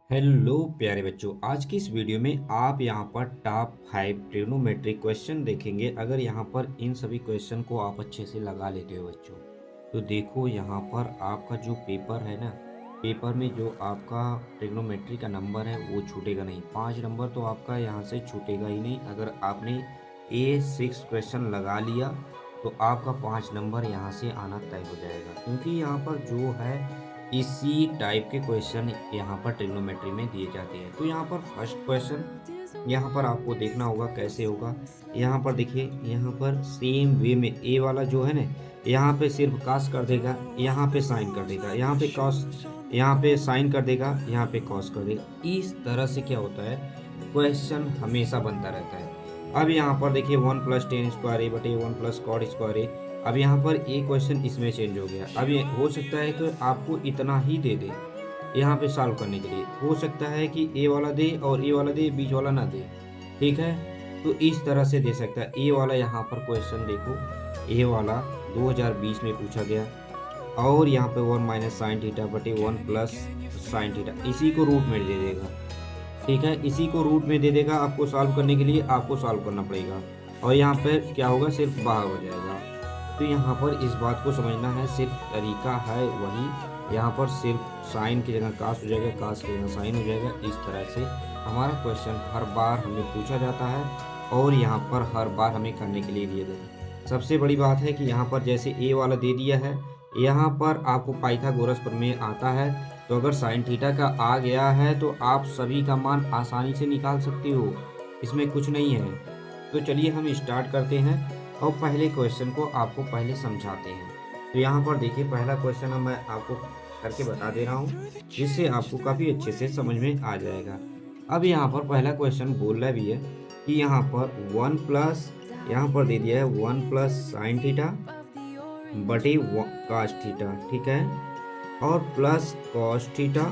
Hello प्यारे बच्चों, आज की इस वीडियो में आप यहाँ पर टॉप 5 ट्रिग्नोमेट्रिक क्वेश्चन देखेंगे। अगर यहाँ पर इन सभी क्वेश्चन को आप अच्छे से लगा लेते हो बच्चों, तो देखो यहाँ पर आपका जो पेपर है ना, पेपर में जो आपका ट्रिग्नोमेट्री का नंबर है वो छूटेगा नहीं। 5 नंबर तो आपका यहाँ से छूटेगा ही नहीं। अगर आपने A6 क्वेश्चन लगा लिया तो आपका 5 नंबर यहाँ से आना तय हो जाएगा, क्योंकि यहाँ पर जो है इसी टाइप के क्वेश्चन यहाँ पर ट्रिग्नोमेट्री में दिए जाते हैं। तो यहाँ पर फर्स्ट क्वेश्चन यहाँ पर आपको देखना होगा कैसे होगा। यहाँ पर देखिए, यहाँ पर सेम वे में ए वाला जो है ना, यहाँ पे सिर्फ कास कर देगा, यहाँ पे साइन कर देगा, यहाँ पे कॉस, यहाँ पे साइन कर देगा, यहाँ पे कॉस कर देगा। इस तरह से क्या होता है, क्वेश्चन हमेशा बनता रहता है। अब यहाँ पर देखिए 1 + tan² a/1 + cot²a। अब यहाँ पर एक क्वेश्चन इसमें चेंज हो गया। अब ये हो सकता है कि आपको इतना ही दे दे, यहाँ पे सॉल्व करने के लिए हो सकता है कि ए वाला दे और ए वाला दे, बीच वाला ना दे। ठीक है, तो इस तरह से दे सकता है। ए वाला यहाँ पर क्वेश्चन देखो, ए वाला 2020 में पूछा गया और यहाँ पे 1 - sin θ/1 + sin θ, इसी को रूट में दे देगा। ठीक है, इसी को रूट में दे देगा। आपको सॉल्व करने के लिए आपको सॉल्व करना पड़ेगा और यहाँ पर क्या होगा, सिर्फ बाहर हो जाएगा। तो यहाँ पर इस बात को समझना है, सिर्फ तरीका है वही। यहाँ पर सिर्फ साइन की जगह कास हो जाएगा, कास की जगह साइन हो जाएगा। इस तरह से हमारा क्वेश्चन हर बार हमें पूछा जाता है और यहाँ पर हर बार हमें करने के लिए दिया जाता है। सबसे बड़ी बात है कि यहाँ पर जैसे ए वाला दे दिया है, यहाँ पर आपको पाइथागोरस प्रमेय आता है, तो अगर साइन थीटा का आ गया है तो आप सभी का मान आसानी से निकाल सकते हो, इसमें कुछ नहीं है। तो चलिए हम स्टार्ट करते हैं और पहले क्वेश्चन को आपको पहले समझाते हैं। तो यहाँ पर देखिए, पहला क्वेश्चन मैं आपको करके बता दे रहा हूँ, जिससे आपको काफ़ी अच्छे से समझ में आ जाएगा। अब यहाँ पर पहला क्वेश्चन बोल रहा भी है कि यहाँ पर 1 प्लस, यहाँ पर दे दिया है 1 + sin θ/cos θ, ठीक है, और प्लस कॉस थीटा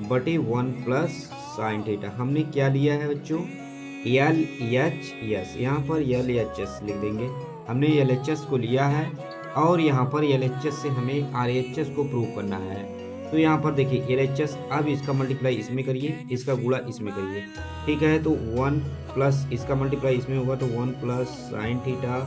बटे 1 + sin θ। हमने क्या लिया है बच्चों, एल एच एस, यहाँ पर एल एच एस लिख देंगे। हमने एल एच एस को लिया है और यहाँ पर एल एच एस से हमें आर एच एस को प्रूव करना है। तो यहाँ पर देखिए एल एच एस, अब इसका मल्टीप्लाई इसमें करिए, इसका गुणा इसमें करिए। ठीक है, तो 1 प्लस इसका मल्टीप्लाई इसमें होगा तो 1 + sin θ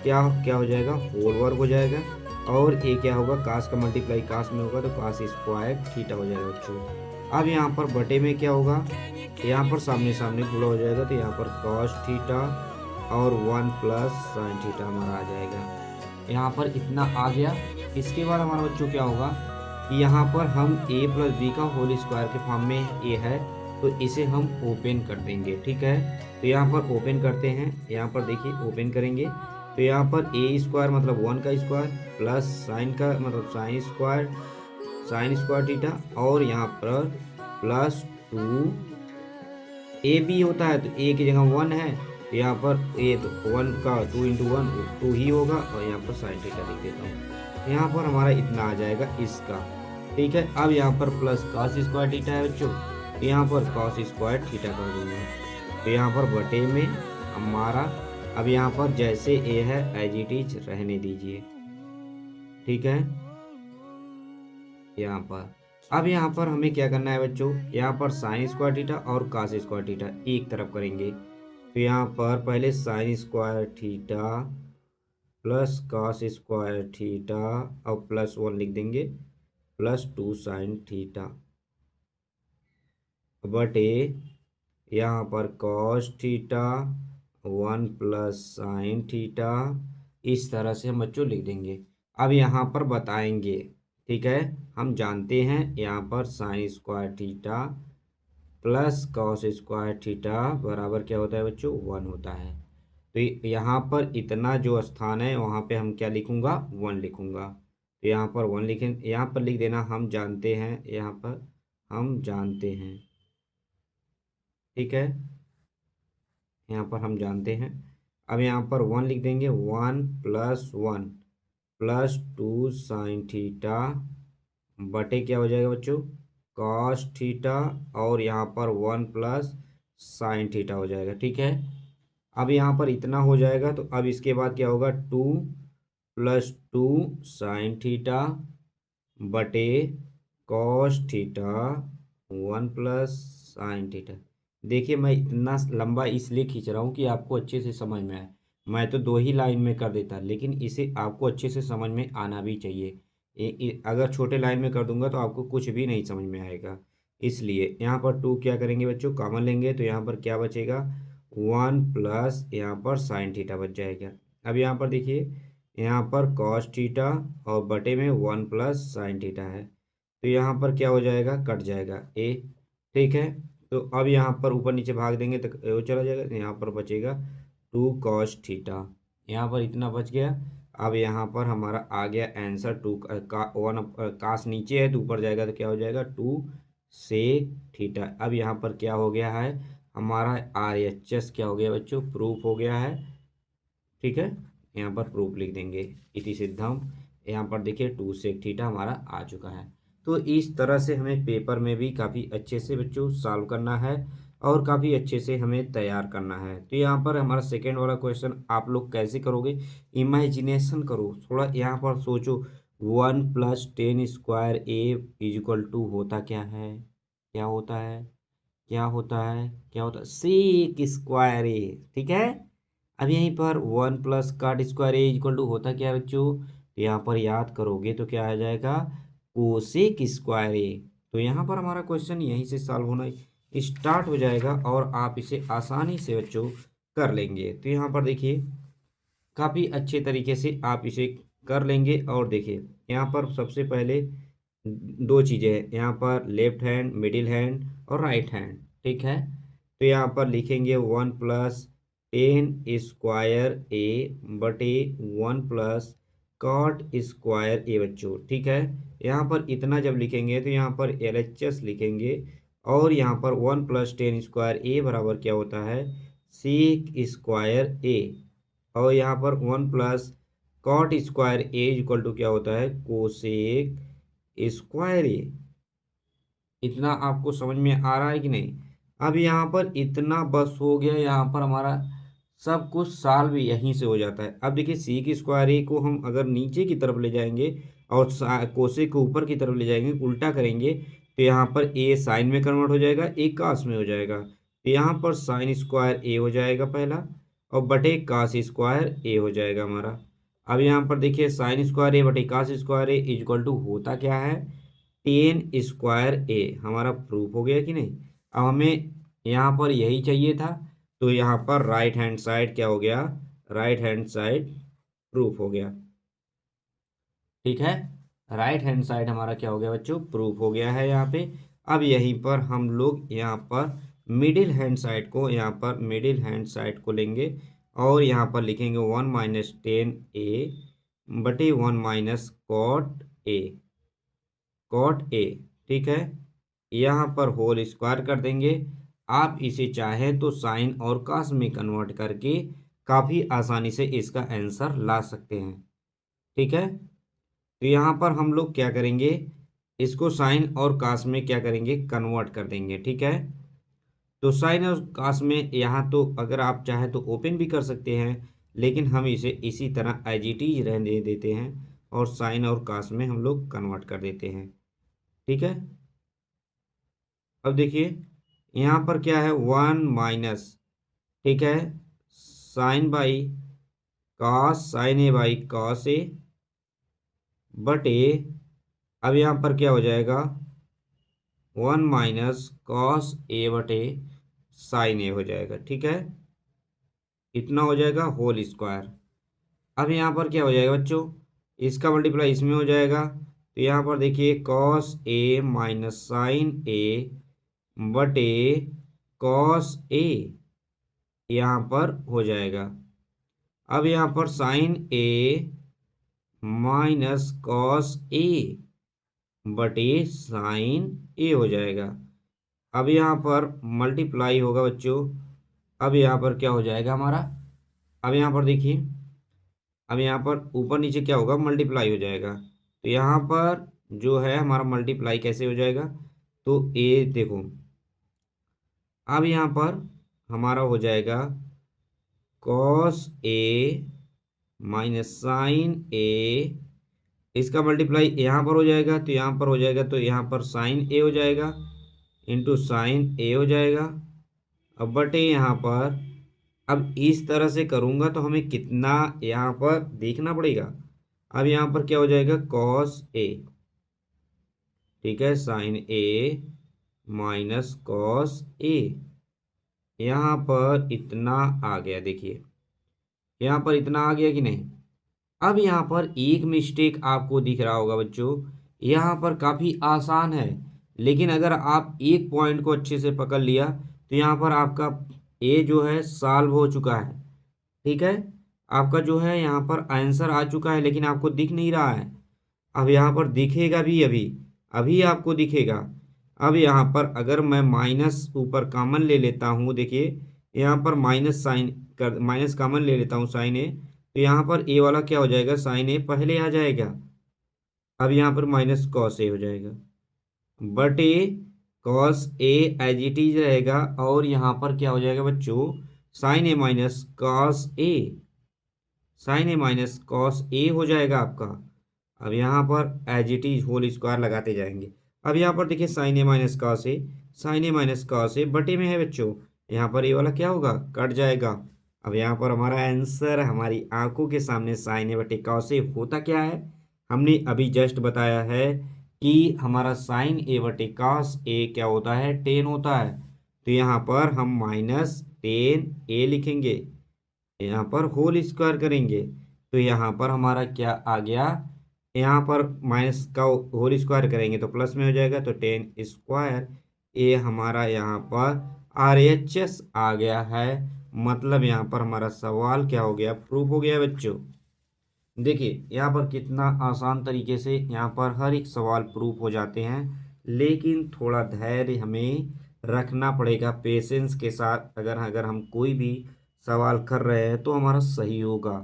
क्या क्या हो जाएगा, होल वर्ग हो जाएगा। और ये क्या होगा, कास का मल्टीप्लाई कास में होगा तो cos² थीटा हो जाएगा बच्चों। अब यहाँ पर बटे में क्या होगा, यहाँ पर सामने सामने गुणा हो जाएगा तो यहाँ पर cos थीटा और 1 + sin θ हमारा आ जाएगा। यहाँ पर इतना आ गया। इसके बाद हमारा बच्चों क्या होगा कि यहाँ पर हम a + b का होल स्क्वायर के फॉर्म में a है, तो इसे हम ओपन कर देंगे। ठीक है, तो यहाँ पर ओपन करते हैं, यहाँ पर देखिए ओपन करेंगे तो यहाँ पर a² मतलब 1 का स्क्वायर प्लस साइन का मतलब sin² थीटा, और यहाँ पर प्लस 2 ए बी होता है तो ए की जगह 1 है, तो यहाँ पर ए तो 1 का 2 × 1 2 ही होगा और यहाँ पर sin थीटा लिख देता हूँ। यहाँ पर हमारा इतना आ जाएगा इसका। ठीक है, अब यहाँ पर प्लस cos² थीटा है बच्चों, तो यहाँ पर cos² थीटा कर दूंगा। तो यहाँ पर बटे में हमारा, अब यहाँ पर जैसे ए है एज इट इज रहने दीजिए। ठीक है, यहाँ पर अब यहाँ पर हमें क्या करना है बच्चों, यहाँ पर sin² थीटा और cos² थीटा एक तरफ करेंगे। तो यहाँ पर पहले sin² theta plus cos² theta और +1 लिख देंगे, +2 sin थीटा बटे यहाँ पर cos थीटा 1 + sin थीटा, इस तरह से हम बच्चों लिख देंगे। अब यहाँ पर बताएंगे, ठीक है, हम जानते हैं यहाँ पर sin² theta plus cos² theta बराबर क्या होता है बच्चों, 1 होता है। तो यहाँ पर इतना जो स्थान है वहाँ पे हम क्या लिखूँगा, 1 लिखूँगा। तो यहाँ पर 1 लिखें, यहाँ पर लिख देना हम जानते हैं, यहाँ पर हम जानते हैं। ठीक है, यहाँ पर हम जानते हैं। अब यहाँ पर 1 लिख देंगे, 1 + 1 +2 sin थीटा बटे क्या हो जाएगा बच्चों, cos थीटा, और यहाँ पर 1 + sin थीटा हो जाएगा। ठीक है, अब यहाँ पर इतना हो जाएगा तो अब इसके बाद क्या होगा, 2 + 2 sin थीटा बटे cos theta one plus sine theta. देखिए मैं इतना लंबा इसलिए खींच रहा हूँ कि आपको अच्छे से समझ में आए। मैं तो दो ही लाइन में कर देता, लेकिन इसे आपको अच्छे से समझ में आना भी चाहिए। अगर छोटे लाइन में कर दूंगा तो आपको कुछ भी नहीं समझ में आएगा। इसलिए यहाँ पर टू क्या करेंगे बच्चों, कॉमन लेंगे तो यहाँ पर क्या बचेगा, वन प्लस यहाँ पर साइन थीटा बच जाएगा। अब यहाँ पर देखिए, यहाँ पर कॉस थीटा और बटे में वन प्लस साइन थीटा है, तो यहाँ पर क्या हो जाएगा, कट जाएगा ए। ठीक है, तो अब यहाँ पर ऊपर नीचे भाग देंगे तो वो चला जाएगा, तो यहाँ पर बचेगा टू कॉस थीटा। यहाँ पर इतना बच गया। अब यहाँ पर हमारा आ गया आंसर टू का वन, कास नीचे है तो ऊपर जाएगा तो क्या हो जाएगा टू सेक थीटा। अब यहाँ पर क्या हो गया है, हमारा RHS क्या हो गया बच्चों, प्रूफ हो गया है। ठीक है, यहाँ पर प्रूफ लिख देंगे, इति सिद्धम। यहाँ पर देखिए टू सेक थीटा हमारा आ चुका है। तो इस तरह से हमें पेपर में भी काफ़ी अच्छे से बच्चों सॉल्व करना है और काफ़ी अच्छे से हमें तैयार करना है। तो यहाँ पर हमारा सेकेंड वाला क्वेश्चन आप लोग कैसे करोगे, इमेजिनेशन करो थोड़ा, यहाँ पर सोचो। One plus tan square A is equal to होता क्या है, क्या होता है, क्या होता है, क्या होता है, सेक स्क्वायर ए। ठीक है, अब यहीं पर one plus cot square A equal to होता क्या है बच्चों, तो यहाँ पर याद करोगे तो क्या आ जाएगा, कोसेक स्क्वायर ए। तो यहाँ पर हमारा क्वेश्चन यहीं से सॉल्व होना स्टार्ट हो जाएगा और आप इसे आसानी से बच्चों कर लेंगे। तो यहाँ पर देखिए काफ़ी अच्छे तरीके से आप इसे कर लेंगे। और देखिए यहाँ पर सबसे पहले दो चीज़ें हैं, यहाँ पर लेफ्ट हैंड, मिडिल हैंड और राइट हैंड। ठीक है, तो यहाँ पर लिखेंगे one plus tan square A बटे वन प्लस कॉट स्क्वायर ए बच्चों। ठीक है, यहाँ पर इतना जब लिखेंगे तो यहाँ पर LHS लिखेंगे और यहाँ पर वन प्लस टेन स्क्वायर ए बराबर क्या होता है, सेक स्क्वायर ए। और यहाँ पर one plus cot square A equal to क्या होता है, कोसेक स्क्वायर ए। इतना आपको समझ में आ रहा है कि नहीं। अब यहाँ पर इतना बस हो गया, यहाँ पर हमारा सब कुछ सॉल्व यहीं से हो जाता है। अब देखिए सेक स्क्वायर ए को हम अगर नीचे की तरफ ले जाएंगे और कोसेक को ऊपर की तरफ ले जाएंगे, उल्टा करेंगे, तो यहाँ पर ए साइन में कन्वर्ट हो जाएगा, ए कास में हो जाएगा। तो यहाँ पर साइन स्क्वायर ए हो जाएगा पहला, और बटे कास स्क्वायर ए हो जाएगा हमारा। अब यहाँ पर देखिए साइन स्क्वायर ए बटे cos square A equal to होता क्या है, टेन स्क्वायर ए। हमारा प्रूफ हो गया कि नहीं। अब हमें यहाँ पर यही चाहिए था, तो यहाँ पर राइट हैंड साइड क्या हो गया, राइट हैंड साइड प्रूफ हो गया। ठीक है, राइट हैंड साइड हमारा क्या हो गया बच्चों, प्रूफ हो गया है यहाँ पे। अब यहीं पर हम लोग यहाँ पर मिडिल हैंड साइड को, यहाँ पर मिडिल हैंड साइड को लेंगे और यहाँ पर लिखेंगे वन माइनस टेन ए बटे one minus cot A, cot A. ठीक है, यहाँ पर होल स्क्वायर कर देंगे। आप इसे चाहें तो साइन और कास में कन्वर्ट करके काफ़ी आसानी से इसका आंसर ला सकते हैं। ठीक है, तो यहाँ पर हम लोग क्या करेंगे, इसको साइन और कास में क्या करेंगे, कन्वर्ट कर देंगे। ठीक है, तो साइन और कास में यहाँ तो अगर आप चाहें तो ओपन भी कर सकते हैं, लेकिन हम इसे इसी तरह एज इट इज रहने देते हैं और साइन और कास में हम लोग कन्वर्ट कर देते हैं। ठीक है, अब देखिए यहाँ पर क्या है, वन माइनस, ठीक है, sine by cos, sine A by cos A बटे, अब यहाँ पर क्या हो जाएगा, वन माइनस कॉस ए बटे साइन ए हो जाएगा। ठीक है, इतना हो जाएगा होल स्क्वायर। अब यहाँ पर क्या हो जाएगा बच्चों, इसका मल्टीप्लाई इसमें हो जाएगा, तो यहाँ पर देखिए कॉस ए माइनस साइन ए बटे कॉस ए यहाँ पर हो जाएगा। अब यहाँ पर sign A minus cos A बटे साइन ए हो जाएगा। अब यहाँ पर मल्टीप्लाई होगा बच्चों, अब यहाँ पर क्या हो जाएगा हमारा, अब यहाँ पर देखिए, अब यहाँ पर ऊपर नीचे क्या होगा, मल्टीप्लाई हो जाएगा। तो यहाँ पर जो है हमारा मल्टीप्लाई कैसे हो जाएगा, तो ए देखो, अब यहाँ पर हमारा हो जाएगा कॉस ए माइनस साइन ए, इसका मल्टीप्लाई यहाँ पर हो जाएगा, तो यहाँ पर हो जाएगा, तो यहाँ पर साइन ए हो जाएगा। इंटू साइन ए हो जाएगा। अब बटे यहाँ पर, अब इस तरह से करूँगा तो हमें कितना यहाँ पर देखना पड़ेगा। अब यहाँ पर क्या हो जाएगा, कॉस ए, ठीक है, साइन ए माइनस कॉस ए। यहाँ पर इतना आ गया, देखिए यहाँ पर इतना आ गया कि नहीं। अब यहाँ पर एक मिस्टेक आपको दिख रहा होगा बच्चों, यहाँ पर काफ़ी आसान है, लेकिन अगर आप एक पॉइंट को अच्छे से पकड़ लिया तो यहाँ पर आपका ए जो है सॉल्व हो चुका है, ठीक है। आपका जो है यहाँ पर आंसर आ चुका है, लेकिन आपको दिख नहीं रहा है। अब यहाँ पर दिखेगा भी, अभी अभी आपको दिखेगा। अब यहाँ पर अगर मैं माइनस ऊपर कॉमन ले लेता हूँ, देखिए यहाँ पर माइनस साइन कर, माइनस कॉमन ले लेता हूँ साइन ए, तो यहाँ पर ए वाला क्या हो जाएगा, साइन ए पहले आ जाएगा। अब यहाँ पर माइनस कॉस ए हो जाएगा, but A cos A as it is रहेगा। और यहाँ पर क्या हो जाएगा बच्चों, sine A minus cos A, sine A minus cos A हो जाएगा आपका। अब यहाँ पर as it is whole square लगाते जाएंगे। अब यहाँ पर देखिए sine A minus cos A, sine A minus cos A बटे में है बच्चों, यहाँ पर ये वाला क्या होगा, कट जाएगा। अब यहाँ पर हमारा आंसर हमारी आंखों के सामने साइन ए बटे कॉस ए होता क्या है, हमने अभी जस्ट बताया है कि हमारा साइन ए बटे कॉस ए क्या होता है, 10 होता है। तो यहाँ पर हम -10 ए लिखेंगे, यहाँ पर होल स्क्वायर करेंगे, तो यहाँ पर हमारा क्या आ गया, यहाँ पर माइनस का होल स्क्वायर करेंगे तो प्लस में हो जाएगा, तो 10 स्क्वायर ए हमारा यहाँ पर RHS आ गया है। मतलब यहाँ पर हमारा सवाल क्या हो गया, प्रूफ हो गया बच्चों। देखिए यहाँ पर कितना आसान तरीके से यहाँ पर हर एक सवाल प्रूफ हो जाते हैं, लेकिन थोड़ा धैर्य हमें रखना पड़ेगा पेशेंस के साथ। अगर अगर हम कोई भी सवाल कर रहे हैं तो हमारा सही होगा,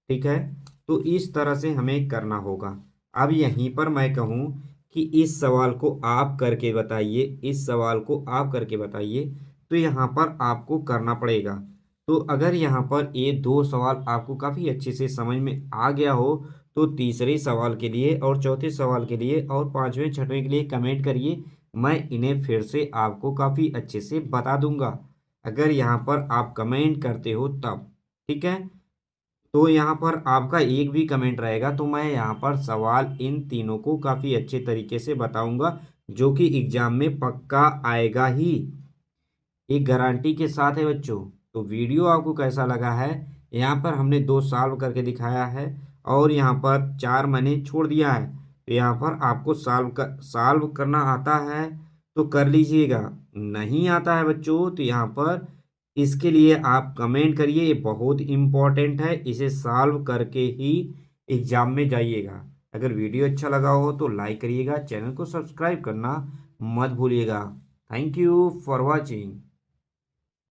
ठीक है। तो इस तरह से हमें करना होगा। अब यहीं पर मैं कहूँ कि इस सवाल को आप करके बताइए, इस सवाल को आप करके बताइए, तो यहाँ पर आपको करना पड़ेगा। तो अगर यहाँ पर ये दो सवाल आपको काफ़ी अच्छे से समझ में आ गया हो, तो तीसरे सवाल के लिए और चौथे सवाल के लिए और पाँचवें छठवें के लिए कमेंट करिए, मैं इन्हें फिर से आपको काफ़ी अच्छे से बता दूंगा। अगर यहाँ पर आप कमेंट करते हो तब, ठीक है। तो यहाँ पर आपका एक भी कमेंट रहेगा तो मैं यहाँ पर सवाल इन तीनों को काफ़ी अच्छे तरीके से बताऊंगा, जो कि एग्जाम में पक्का आएगा ही, एक गारंटी के साथ है बच्चों। तो वीडियो आपको कैसा लगा है, यहाँ पर हमने 2 सॉल्व करके दिखाया है और यहाँ पर 4 मैंने छोड़ दिया है। तो यहाँ पर आपको सॉल्व करना आता है तो कर लीजिएगा, नहीं आता है बच्चों तो यहाँ पर इसके लिए आप कमेंट करिए, ये बहुत इम्पोर्टेंट है, इसे सॉल्व करके ही एग्ज़ाम में जाइएगा। अगर वीडियो अच्छा लगा हो तो लाइक करिएगा, चैनल को सब्सक्राइब करना मत भूलिएगा। Thank you for watching.